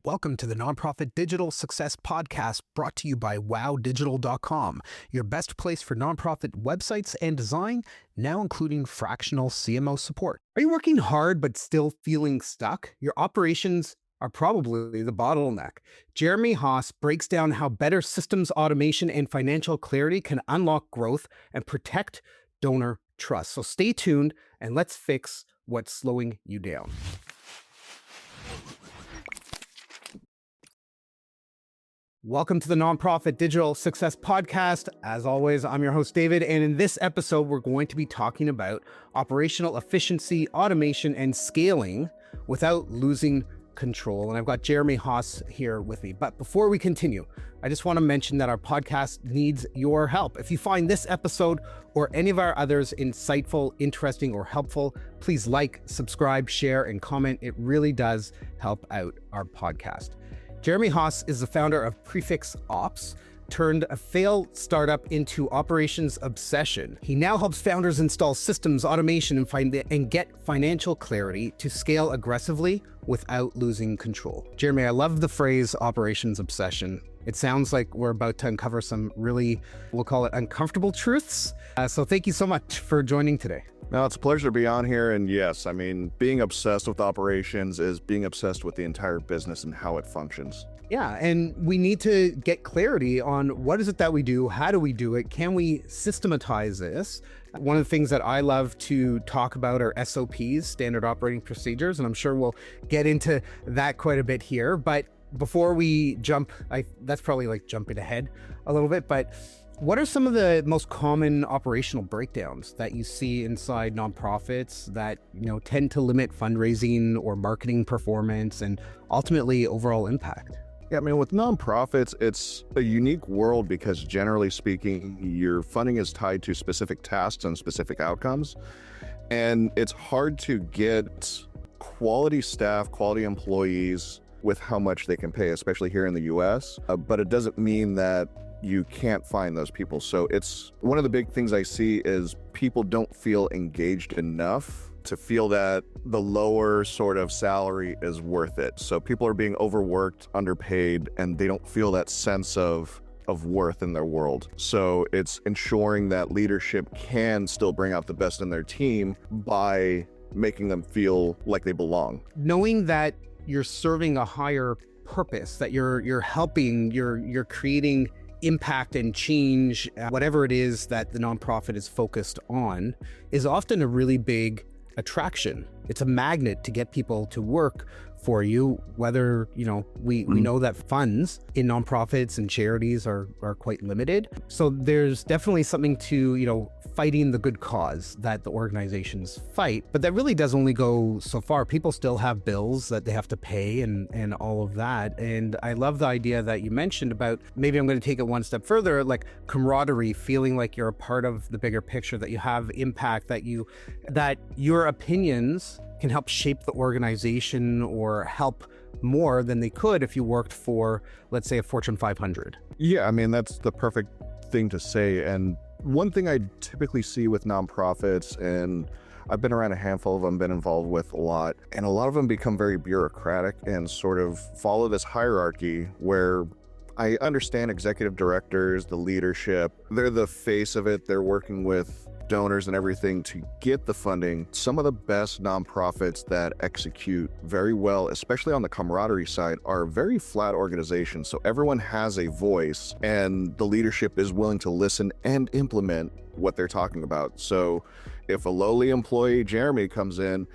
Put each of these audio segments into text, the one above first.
Welcome to the Nonprofit Digital Success Podcast, brought to you by wowdigital.com, your best place for nonprofit websites and design, now including fractional CMO support. Are you working hard but still feeling stuck? Your operations are probably the bottleneck. Jeremy Haas breaks down how better systems automation and financial clarity can unlock growth and protect donor trust. So stay tuned and let's fix what's slowing you down. Welcome to the Nonprofit Digital Success Podcast. As always, I'm your host, David, and in this episode, we're going to be talking about operational efficiency, automation, and scaling without losing control. And I've got Jeremy Haas here with me. But before we continue, I just want to mention that our podcast needs your help. If you find this episode or any of our others insightful, interesting, or helpful, please like, subscribe, share, and comment. It really does help out our podcast. Jeremy Haas is the founder of Prefix Ops, turned a failed startup into operations obsession. He now helps founders install systems, automation, and get financial clarity to scale aggressively without losing control. Jeremy, I love the phrase operations obsession. It sounds like we're about to uncover some really, we'll call it uncomfortable truths. So thank you so much for joining today. No, it's a pleasure to be on here. And yes, I mean, being obsessed with operations is being obsessed with the entire business and how it functions. Yeah, and we need to get clarity on what is it that we do, how do we do it, can we systematize this? One of the things that I love to talk about are SOPs, standard operating procedures, and I'm sure we'll get into that quite a bit here. But before we jump, that's probably like jumping ahead a little bit, but what are some of the most common operational breakdowns that you see inside nonprofits that, tend to limit fundraising or marketing performance and ultimately overall impact? Yeah, I mean, with nonprofits, it's a unique world because generally speaking, your funding is tied to specific tasks and specific outcomes. And it's hard to get quality staff, quality employees with how much they can pay, especially here in the US. But it doesn't mean that you can't find those people. So it's one of the big things I see is people don't feel engaged enough to feel that the lower sort of salary is worth it. So people are being overworked, underpaid, and they don't feel that sense of worth in their world. So it's ensuring that leadership can still bring out the best in their team by making them feel like they belong. Knowing that you're serving a higher purpose, that you're helping, you're creating impact and change, whatever it is that the nonprofit is focused on, is often a really big attraction. It's a magnet to get people to work for you, whether, we know that funds in nonprofits and charities are quite limited. So there's definitely something to, fighting the good cause that the organizations fight, but that really does only go so far. People still have bills that they have to pay and all of that. And I love the idea that you mentioned about, maybe I'm going to take it one step further, like camaraderie, feeling like you're a part of the bigger picture, that you have impact, that your opinions can help shape the organization or help more than they could if you worked for, let's say, a Fortune 500. Yeah, I mean, that's the perfect thing to say. And one thing I typically see with nonprofits, and I've been around a handful of them, been involved with a lot, and a lot of them become very bureaucratic and sort of follow this hierarchy where I understand executive directors, the leadership, they're the face of it. They're working with donors and everything to get the funding. Some of the best nonprofits that execute very well, especially on the camaraderie side, are very flat organizations. So everyone has a voice and the leadership is willing to listen and implement what they're talking about. So if a lowly employee, Jeremy, comes in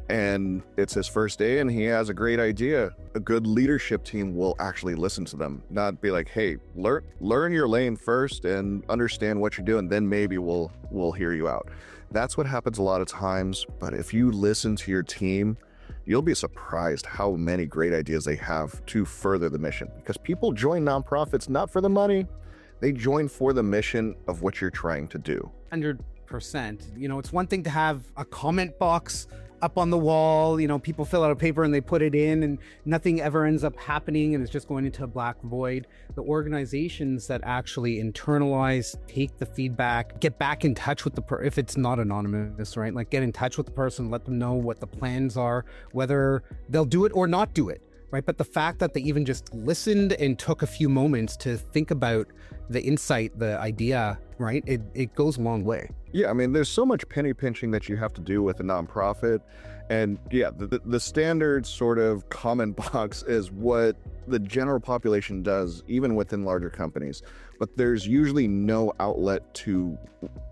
and it's his first day and he has a great idea, a good leadership team will actually listen to them, not be like, hey, learn your lane first and understand what you're doing, then maybe we'll hear you out. That's what happens a lot of times. But if you listen to your team, you'll be surprised how many great ideas they have to further the mission, because people join nonprofits not for the money, they join for the mission of what you're trying to do. 100%. It's one thing to have a comment box up on the wall, people fill out a paper and they put it in and nothing ever ends up happening and it's just going into a black void. The organizations that actually internalize, take the feedback, get back in touch with if it's not anonymous, right? Like get in touch with the person, let them know what the plans are, whether they'll do it or not do it. right? But the fact that they even just listened and took a few moments to think about the insight, the idea, right? It goes a long way. Yeah, I mean, there's so much penny pinching that you have to do with a nonprofit. And yeah, the standard sort of common box is what the general population does, even within larger companies. But there's usually no outlet to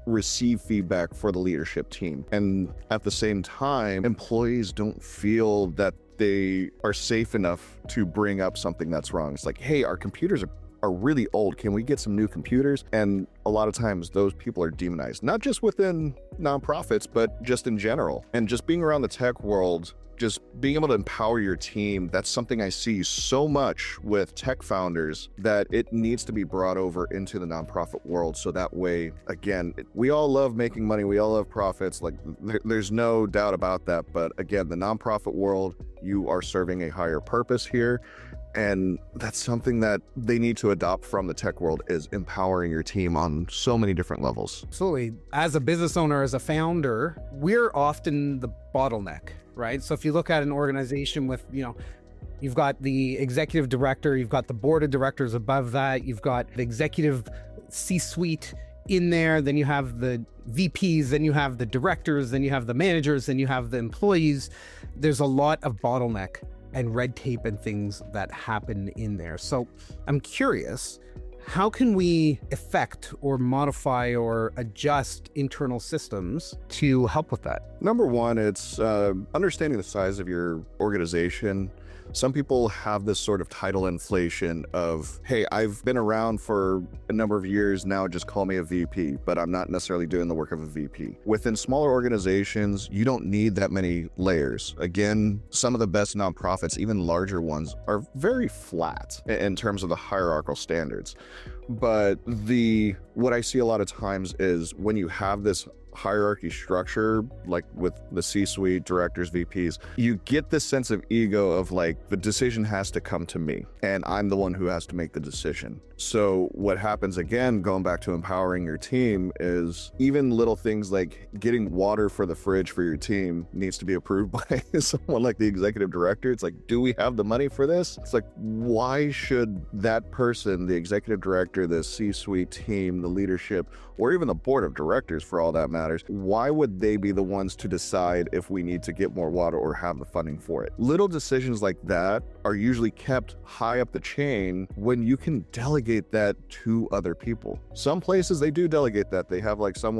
receive feedback for the leadership team. And at the same time, employees don't feel that they are safe enough to bring up something that's wrong. It's like, hey, our computers are really old. Can we get some new computers? And a lot of times those people are demonized, not just within nonprofits, but just in general. And just being around the tech world, just being able to empower your team, that's something I see so much with tech founders that it needs to be brought over into the nonprofit world. So that way, again, we all love making money. We all love profits. Like there's no doubt about that. But again, the nonprofit world, you are serving a higher purpose here. And that's something that they need to adopt from the tech world, is empowering your team on so many different levels. Absolutely. As a business owner, as a founder, we're often the bottleneck, right? So if you look at an organization with, you've got the executive director, you've got the board of directors above that, you've got the executive C-suite in there, then you have the VPs, then you have the directors, then you have the managers, then you have the employees. There's a lot of bottleneck and red tape and things that happen in there. So I'm curious, how can we affect or modify or adjust internal systems to help with that? Number one, it's understanding the size of your organization. Some people have this sort of title inflation of, hey, I've been around for a number of years now, just call me a VP, but I'm not necessarily doing the work of a VP. Within smaller organizations, you don't need that many layers. Again, some of the best nonprofits, even larger ones, are very flat in terms of the hierarchical standards. But what I see a lot of times is when you have this hierarchy structure, like with the C-suite, directors, VPs, you get this sense of ego of like, the decision has to come to me and I'm the one who has to make the decision. So what happens, again, going back to empowering your team, is even little things like getting water for the fridge for your team needs to be approved by someone like the executive director. It's like, do we have the money for this? It's like, why should that person, the executive director, the C-suite team, the leadership, or even the board of directors for all that matters, why would they be the ones to decide if we need to get more water or have the funding for it? Little decisions like that are usually kept high up the chain when you can delegate that to other people. Some places they do delegate that. They have like some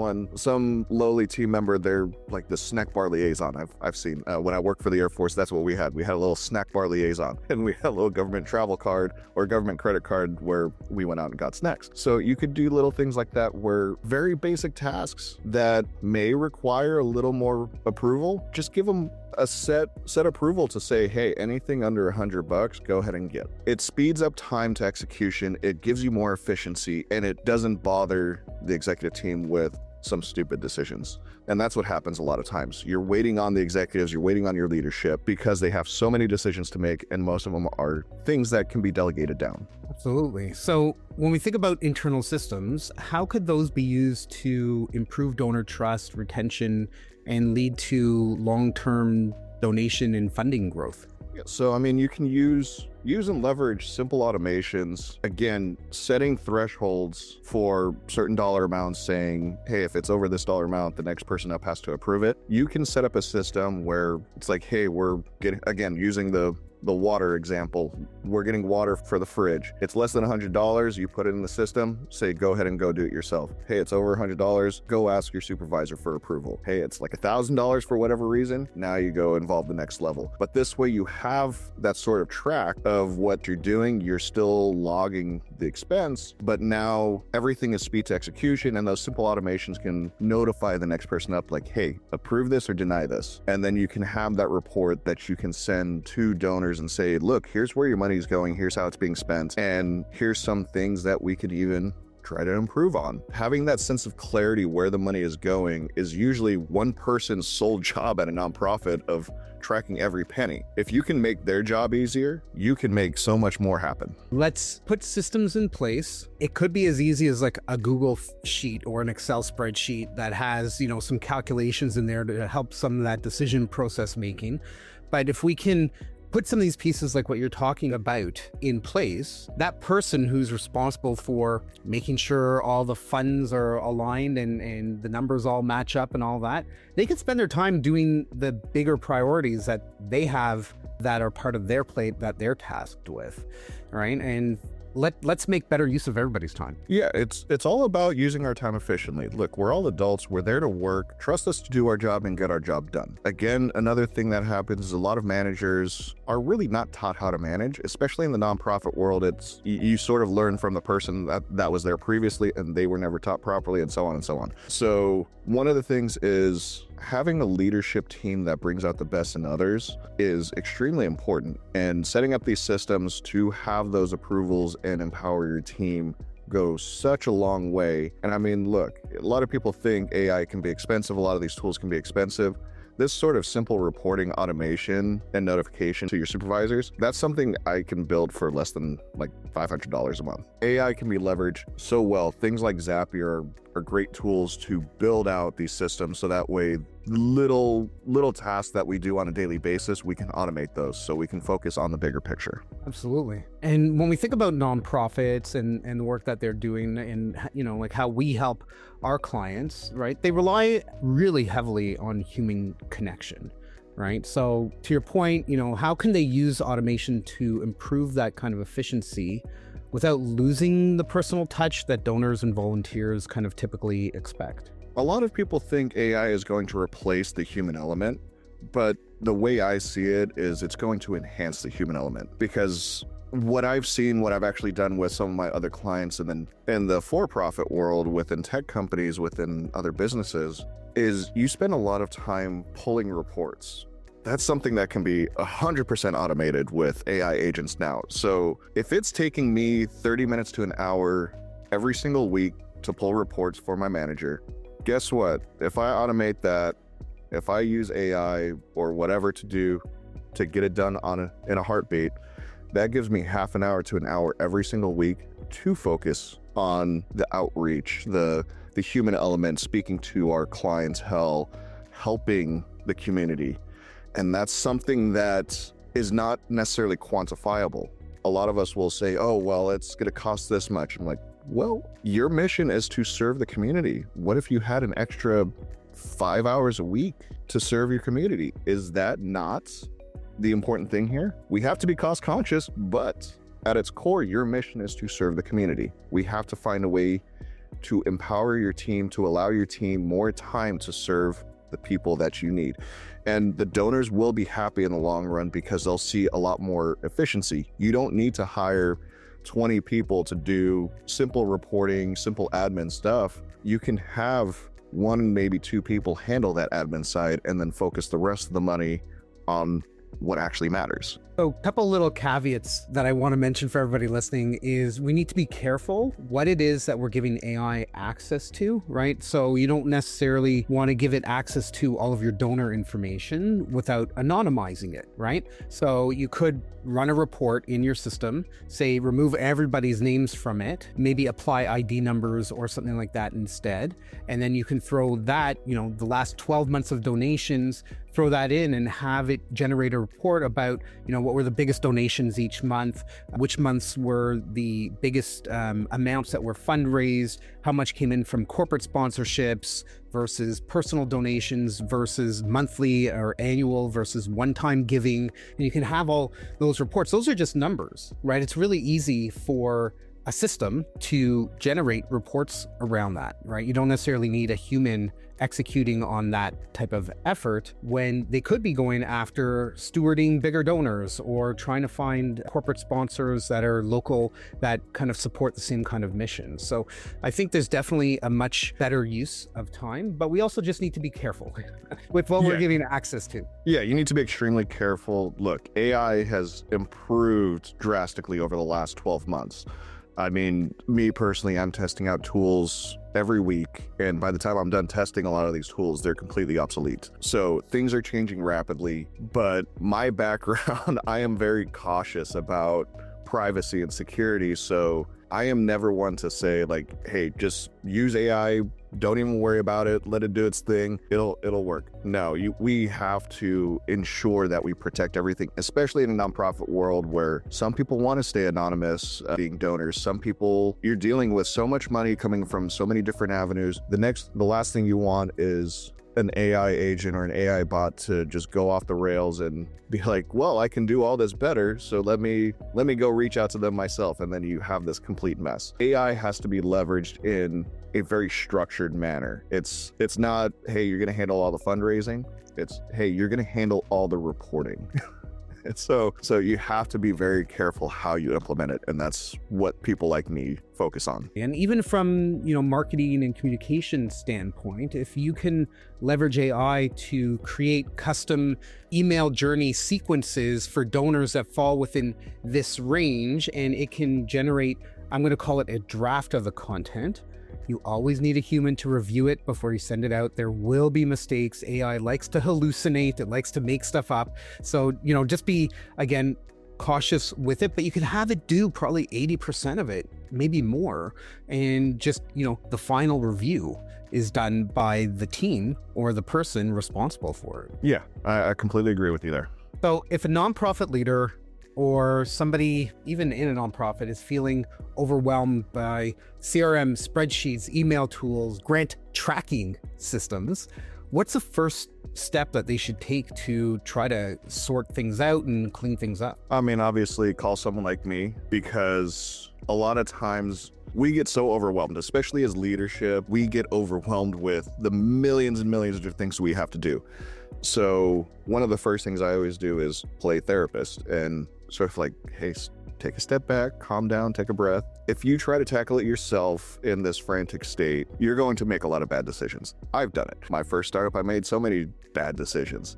lowly team member, they're like the snack bar liaison. I've seen when I worked for the Air Force, that's what we had. We had a little snack bar liaison, and we had a little government travel card or government credit card where we went out and got snacks. So you could do little things like that where very basic tasks that may require a little more approval, just give them a set approval to say, hey, anything under $100, go ahead and get. It speeds up time to execution, it gives you more efficiency, and it doesn't bother the executive team with some stupid decisions. And that's what happens a lot of times. You're waiting on the executives, you're waiting on your leadership because they have so many decisions to make, and most of them are things that can be delegated down. Absolutely. So when we think about internal systems, how could those be used to improve donor trust, retention, and lead to long-term donation and funding growth? Yeah, so I mean, you can use and leverage simple automations. Again, setting thresholds for certain dollar amounts, saying, hey, if it's over this dollar amount, the next person up has to approve it. You can set up a system where it's like, hey, we're getting, again, using the water example, we're getting water for the fridge. It's less than $100. You put it in the system, say, go ahead and go do it yourself. Hey, it's over $100. Go ask your supervisor for approval. Hey, it's like $1,000 for whatever reason. Now you go involve the next level. But this way you have that sort of track of what you're doing. You're still logging the expense, but now everything is speed to execution, and those simple automations can notify the next person up like, hey, approve this or deny this. And then you can have that report that you can send to donors and say, look, here's where your money is going, here's how it's being spent, and here's some things that we could even try to improve on. Having that sense of clarity where the money is going is usually one person's sole job at a nonprofit of tracking every penny. If you can make their job easier, you can make so much more happen. Let's put systems in place. It could be as easy as like a Google sheet or an Excel spreadsheet that has, some calculations in there to help some of that decision process making. But if we can put some of these pieces like what you're talking about in place, that person who's responsible for making sure all the funds are aligned and the numbers all match up and all that, they can spend their time doing the bigger priorities that they have that are part of their plate that they're tasked with, right? And let's make better use of everybody's time. Yeah, it's all about using our time efficiently. Look, we're all adults. We're there to work. Trust us to do our job and get our job done. Again, another thing that happens is a lot of managers are really not taught how to manage, especially in the nonprofit world. It's you sort of learn from the person that was there previously and they were never taught properly, and so on and so on. So one of the things is having a leadership team that brings out the best in others is extremely important, and setting up these systems to have those approvals and empower your team goes such a long way. And I mean, look, a lot of people think AI can be expensive. A lot of these tools can be expensive. This sort of simple reporting automation and notification to your supervisors, that's something I can build for less than like $500 a month. AI can be leveraged so well. Things like Zapier are great tools to build out these systems, so that way little tasks that we do on a daily basis, we can automate those so we can focus on the bigger picture. Absolutely. And when we think about nonprofits and the work that they're doing and, like how we help our clients, right? They rely really heavily on human connection, right? So to your point, how can they use automation to improve that kind of efficiency without losing the personal touch that donors and volunteers kind of typically expect? A lot of people think AI is going to replace the human element, but the way I see it is it's going to enhance the human element, because what I've seen, what I've actually done with some of my other clients and then in the for-profit world, within tech companies, within other businesses, is you spend a lot of time pulling reports. That's something that can be 100% automated with AI agents now. So if it's taking me 30 minutes to an hour every single week to pull reports for my manager, guess what? If I automate that, if I use AI or whatever to do to get it done in a heartbeat, that gives me half an hour to an hour every single week to focus on the outreach, the human element, speaking to our clientele, helping the community. And that's something that is not necessarily quantifiable. A lot of us will say, oh, well, it's going to cost this much. I'm like, well, your mission is to serve the community. What if you had an extra 5 hours a week to serve your community? Is that not the important thing here? We have to be cost conscious, but at its core, your mission is to serve the community. We have to find a way to empower your team, to allow your team more time to serve the people that you need. And the donors will be happy in the long run because they'll see a lot more efficiency. You don't need to hire 20 people to do simple reporting, simple admin stuff. You can have one, maybe two people handle that admin side and then focus the rest of the money on what actually matters. So a couple little caveats that I want to mention for everybody listening is we need to be careful what it is that we're giving AI access to, right? So you don't necessarily want to give it access to all of your donor information without anonymizing it, right? So you could run a report in your system, say remove everybody's names from it, maybe apply ID numbers or something like that instead. And then you can throw that, the last 12 months of donations, throw that in and have it generate a report about, what were the biggest donations each month, which months were the biggest amounts that were fundraised, how much came in from corporate sponsorships versus personal donations versus monthly or annual versus one-time giving. And you can have all those reports. Those are just numbers, right? It's really easy for a system to generate reports around that, right? You don't necessarily need a human executing on that type of effort when they could be going after stewarding bigger donors or trying to find corporate sponsors that are local that kind of support the same kind of mission. So I think there's definitely a much better use of time, but we also just need to be careful with what we're giving access to. Yeah, you need to be extremely careful. Look, AI has improved drastically over the last 12 months. I mean, me personally, I'm testing out tools every week, and by the time I'm done testing a lot of these tools, they're completely obsolete. So things are changing rapidly, but my background, I am very cautious about privacy and security. So I am never one to say like, hey, just use AI, don't even worry about it, let it do its thing, it'll work. No, we have to ensure that we protect everything, especially in a nonprofit world where some people want to stay anonymous, being donors. Some people, you're dealing with so much money coming from so many different avenues. The last thing you want is an AI agent or an AI bot to just go off the rails and be like, well, I can do all this better, so let me go reach out to them myself, and then you have this complete mess. AI has to be leveraged in a very structured manner. It's not, hey, you're gonna handle all the fundraising. It's, hey, you're gonna handle all the reporting. So you have to be very careful how you implement it, and that's what people like me focus on. And even from, marketing and communication standpoint, if you can leverage AI to create custom email journey sequences for donors that fall within this range, and it can generate, I'm going to call it a draft of the content. You always need a human to review it before you send it out. There will be mistakes. AI likes to hallucinate. It likes to make stuff up. So, just be, again, cautious with it, but you can have it do probably 80% of it, maybe more. And just, the final review is done by the team or the person responsible for it. Yeah, I completely agree with you there. So if a nonprofit leader or somebody even in a nonprofit is feeling overwhelmed by CRM, spreadsheets, email tools, grant tracking systems, what's the first step that they should take to try to sort things out and clean things up? I mean, obviously call someone like me, because a lot of times we get so overwhelmed, especially as leadership, we get overwhelmed with the millions and millions of things we have to do. So one of the first things I always do is play therapist and sort of like, hey, take a step back, calm down, take a breath. If you try to tackle it yourself in this frantic state, you're going to make a lot of bad decisions. I've done it. My first startup, I made so many bad decisions.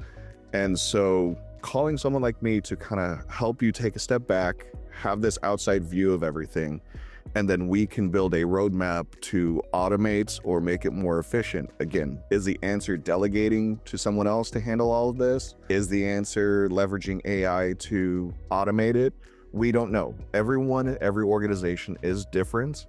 And so calling someone like me to kind of help you take a step back, have this outside view of everything, and then we can build a roadmap to automate or make it more efficient. Again, is the answer delegating to someone else to handle all of this? Is the answer leveraging AI to automate it? We don't know. Everyone, every organization is different.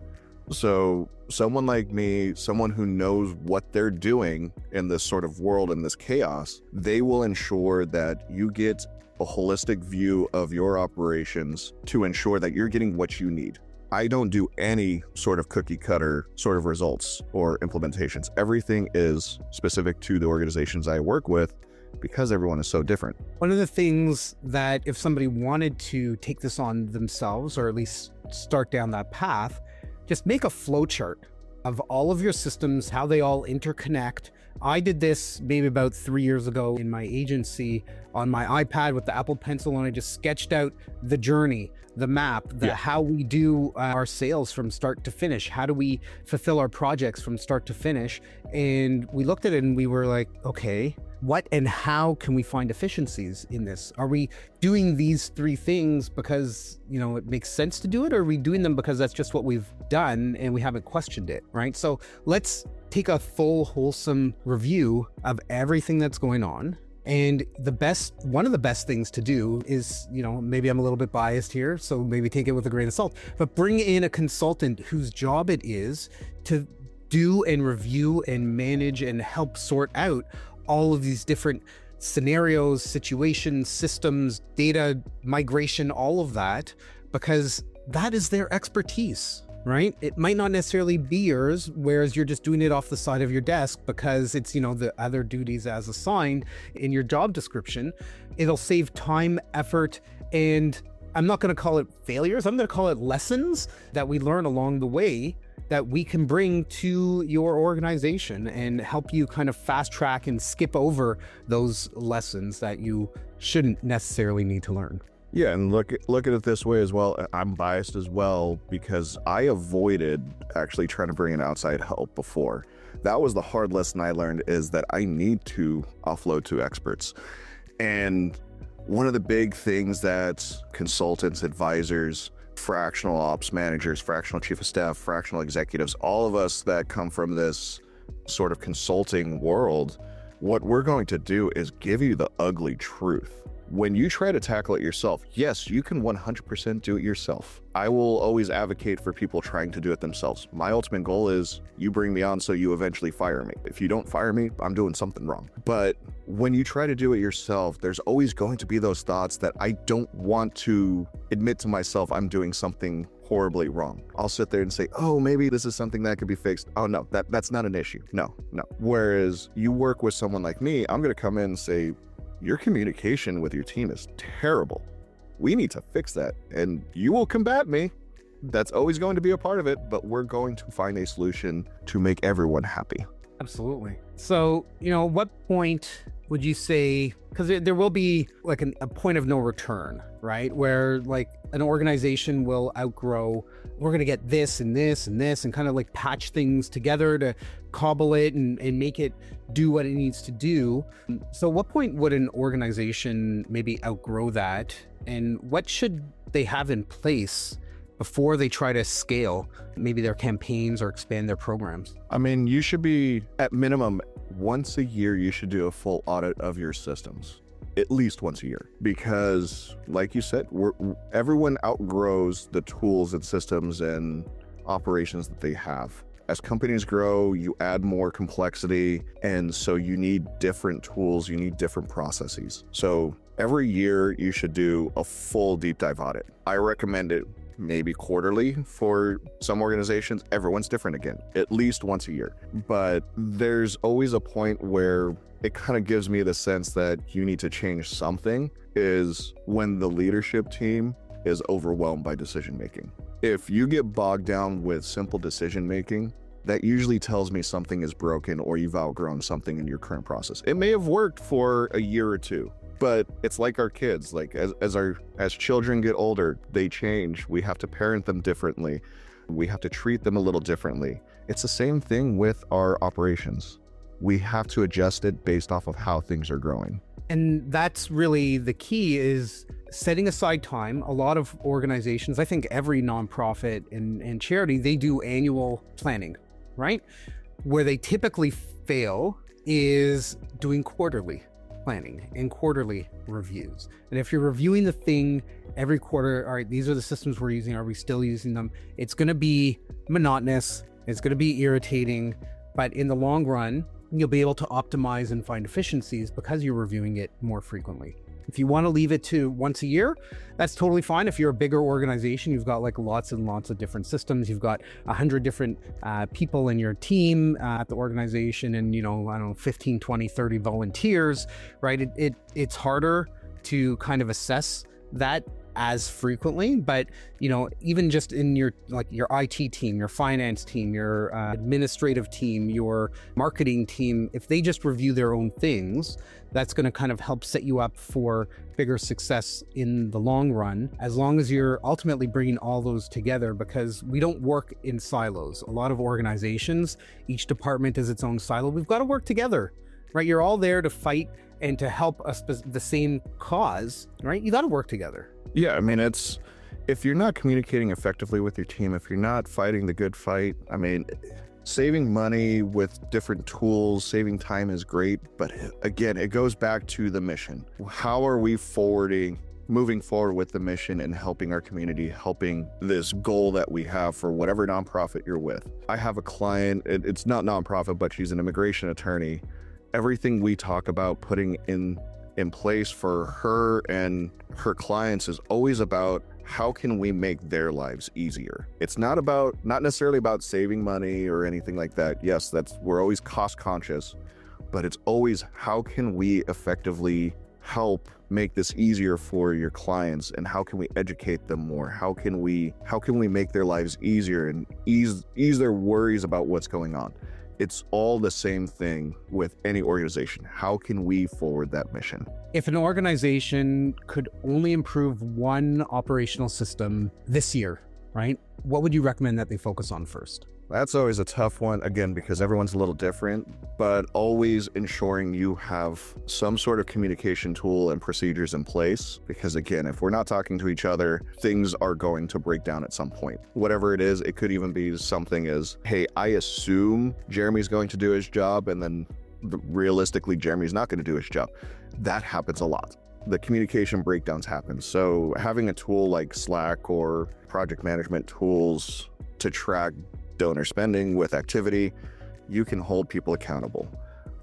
So someone like me, someone who knows what they're doing in this sort of world, in this chaos, they will ensure that you get a holistic view of your operations to ensure that you're getting what you need. I don't do any sort of cookie cutter sort of results or implementations. Everything is specific to the organizations I work with, because everyone is so different. One of the things that if somebody wanted to take this on themselves, or at least start down that path, just make a flow chart of all of your systems, how they all interconnect. I did this maybe about 3 years ago in my agency on my iPad with the Apple Pencil, and I just sketched out the journey, the map, how we do our sales from start to finish. How do we fulfill our projects from start to finish? And we looked at it and we were like, okay, what and how can we find efficiencies in this? Are we doing these three things because, it makes sense to do it? Or are we doing them because that's just what we've done and we haven't questioned it, right? So let's take a full, wholesome review of everything that's going on. And one of the best things to do is, maybe I'm a little bit biased here, so maybe take it with a grain of salt, but bring in a consultant whose job it is to do and review and manage and help sort out all of these different scenarios, situations, systems, data migration, all of that, because that is their expertise, right? It might not necessarily be yours, whereas you're just doing it off the side of your desk because it's, the other duties as assigned in your job description. It'll save time, effort, and I'm not going to call it failures. I'm going to call it lessons that we learn along the way that we can bring to your organization and help you kind of fast track and skip over those lessons that you shouldn't necessarily need to learn. Yeah, and look at it this way as well. I'm biased as well because I avoided actually trying to bring in outside help before. That was the hard lesson I learned, is that I need to offload to experts. And one of the big things that consultants, advisors, fractional ops managers, fractional chief of staff, fractional executives, all of us that come from this sort of consulting world, what we're going to do is give you the ugly truth. when you try to tackle it yourself, yes, you can 100% do it yourself. I will always advocate for people trying to do it themselves. My ultimate goal is you bring me on so you eventually fire me. If you don't fire me, I'm doing something wrong. But when you try to do it yourself, there's always going to be those thoughts that I don't want to admit to myself I'm doing something horribly wrong. I'll sit there and say, oh, maybe this is something that could be fixed. Oh no, that's not an issue. No. Whereas you work with someone like me, I'm going to come in and say, your communication with your team is terrible. We need to fix that. And you will combat me. That's always going to be a part of it, but we're going to find a solution to make everyone happy. Absolutely. So, what point would you say, because there will be like a point of no return, right? Where like an organization will outgrow, we're going to get this and this and this and kind of like patch things together to cobble it and make it do what it needs to do. So what point would an organization maybe outgrow that? And what should they have in place before they try to scale maybe their campaigns or expand their programs? I mean, you should be at minimum once a year, you should do a full audit of your systems. At least once a year, because like you said, everyone outgrows the tools and systems and operations that they have. As companies grow, you add more complexity, and so you need different tools, you need different processes. So every year you should do a full deep dive audit. I recommend it maybe quarterly for some organizations. Everyone's different again, at least once a year. But there's always a point where it kind of gives me the sense that you need to change something, is when the leadership team is overwhelmed by decision making. If you get bogged down with simple decision making, that usually tells me something is broken or you've outgrown something in your current process. It may have worked for a year or two, but it's like our kids. Like as children get older, they change. We have to parent them differently. We have to treat them a little differently. It's the same thing with our operations. We have to adjust it based off of how things are growing. And that's really the key, is setting aside time. A lot of organizations, I think every nonprofit and charity, they do annual planning, right? Where they typically fail is doing quarterly planning and quarterly reviews. And if you're reviewing the thing every quarter, all right, these are the systems we're using, are we still using them? It's going to be monotonous, it's going to be irritating, but in the long run, you'll be able to optimize and find efficiencies because you're reviewing it more frequently. If you want to leave it to once a year, that's totally fine. If you're a bigger organization, you've got like lots and lots of different systems. You've got 100 different people in your team at the organization, and 15, 20, 30 volunteers, right? It's harder to kind of assess that as frequently, but even just in your IT team, your finance team, your administrative team, your marketing team, if they just review their own things, that's going to kind of help set you up for bigger success in the long run, as long as you're ultimately bringing all those together, because we don't work in silos. A lot of organizations, each department is its own silo. We've got to work together, right? You're all there to fight and to help us the same cause, right? You got to work together. Yeah, I mean, if you're not communicating effectively with your team, if you're not fighting the good fight, I mean, saving money with different tools, saving time is great. But again, it goes back to the mission. How are we moving forward with the mission and helping our community, helping this goal that we have for whatever nonprofit you're with? I have a client, it's not nonprofit, but she's an immigration attorney. Everything we talk about putting in place for her and her clients is always about how can we make their lives easier. It's not necessarily about saving money or anything like that. Yes, we're always cost conscious, but it's always how can we effectively help make this easier for your clients, and how can we educate them more? How can we make their lives easier and ease their worries about what's going on? It's all the same thing with any organization. How can we forward that mission? If an organization could only improve one operational system this year, right, what would you recommend that they focus on first? That's always a tough one, again, because everyone's a little different, but always ensuring you have some sort of communication tool and procedures in place. Because again, if we're not talking to each other, things are going to break down at some point. Whatever it is, it could even be something as, hey, I assume Jeremy's going to do his job, and then realistically, Jeremy's not going to do his job. That happens a lot. the communication breakdowns happen. So having a tool like Slack or project management tools to track donor spending with activity, you can hold people accountable.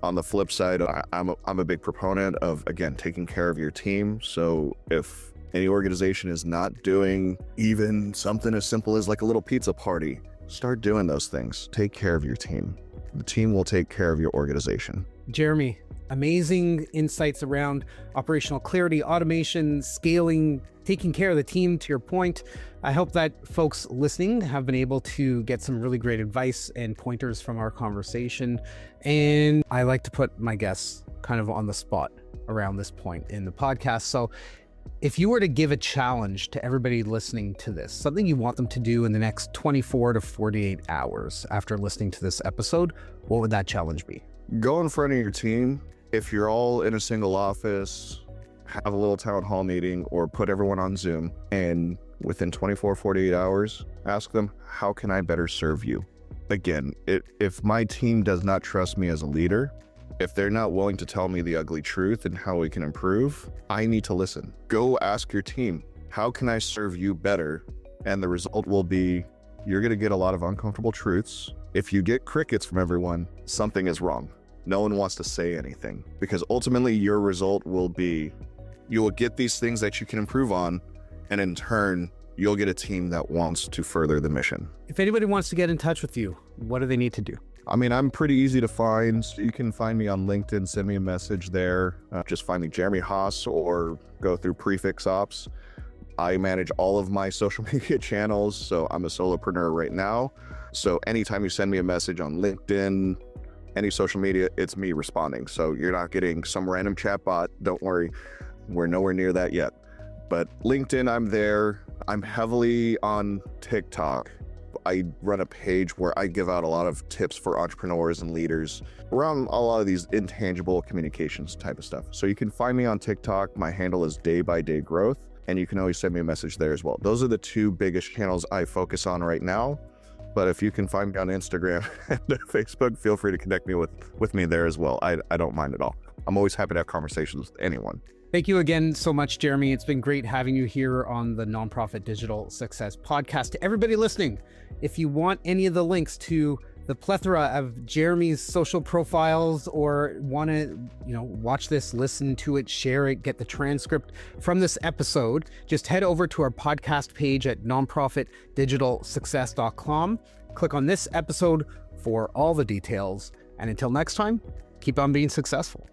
On the flip side, I'm a big proponent of, again, taking care of your team. So if any organization is not doing even something as simple as like a little pizza party, start doing those things. Take care of your team. The team will take care of your organization. Jeremy, amazing insights around operational clarity, automation, scaling, taking care of the team, to your point. I hope that folks listening have been able to get some really great advice and pointers from our conversation. And I like to put my guests kind of on the spot around this point in the podcast. So if you were to give a challenge to everybody listening to this, something you want them to do in the next 24 to 48 hours after listening to this episode, what would that challenge be? Go in front of your team. If you're all in a single office, have a little town hall meeting or put everyone on Zoom, and within 24, 48 hours, ask them, how can I better serve you? Again, if my team does not trust me as a leader, if they're not willing to tell me the ugly truth and how we can improve, I need to listen. Go ask your team, how can I serve you better? And the result will be, you're going to get a lot of uncomfortable truths. If you get crickets from everyone, something is wrong. No one wants to say anything, because ultimately your result will be, you will get these things that you can improve on, and in turn, you'll get a team that wants to further the mission. If anybody wants to get in touch with you, what do they need to do? I mean, I'm pretty easy to find. You can find me on LinkedIn, send me a message there. Just find me Jeremy Haas or go through Prefix Ops. I manage all of my social media channels, so I'm a solopreneur right now. So anytime you send me a message on LinkedIn, any social media, it's me responding. So you're not getting some random chatbot. Don't worry, we're nowhere near that yet. But LinkedIn, I'm there. I'm heavily on TikTok. I run a page where I give out a lot of tips for entrepreneurs and leaders around a lot of these intangible communications type of stuff. So you can find me on TikTok. My handle is Day by Day Growth, and you can always send me a message there as well. Those are the two biggest channels I focus on right now. But if you can find me on Instagram and Facebook, feel free to connect me with me there as well. I don't mind at all. I'm always happy to have conversations with anyone. Thank you again so much, Jeremy. It's been great having you here on the Nonprofit Digital Success Podcast. To everybody listening, if you want any of the links to the plethora of Jeremy's social profiles, or want to, watch this, listen to it, share it, get the transcript from this episode, just head over to our podcast page at nonprofitdigitalsuccess.com. Click on this episode for all the details. And until next time, keep on being successful.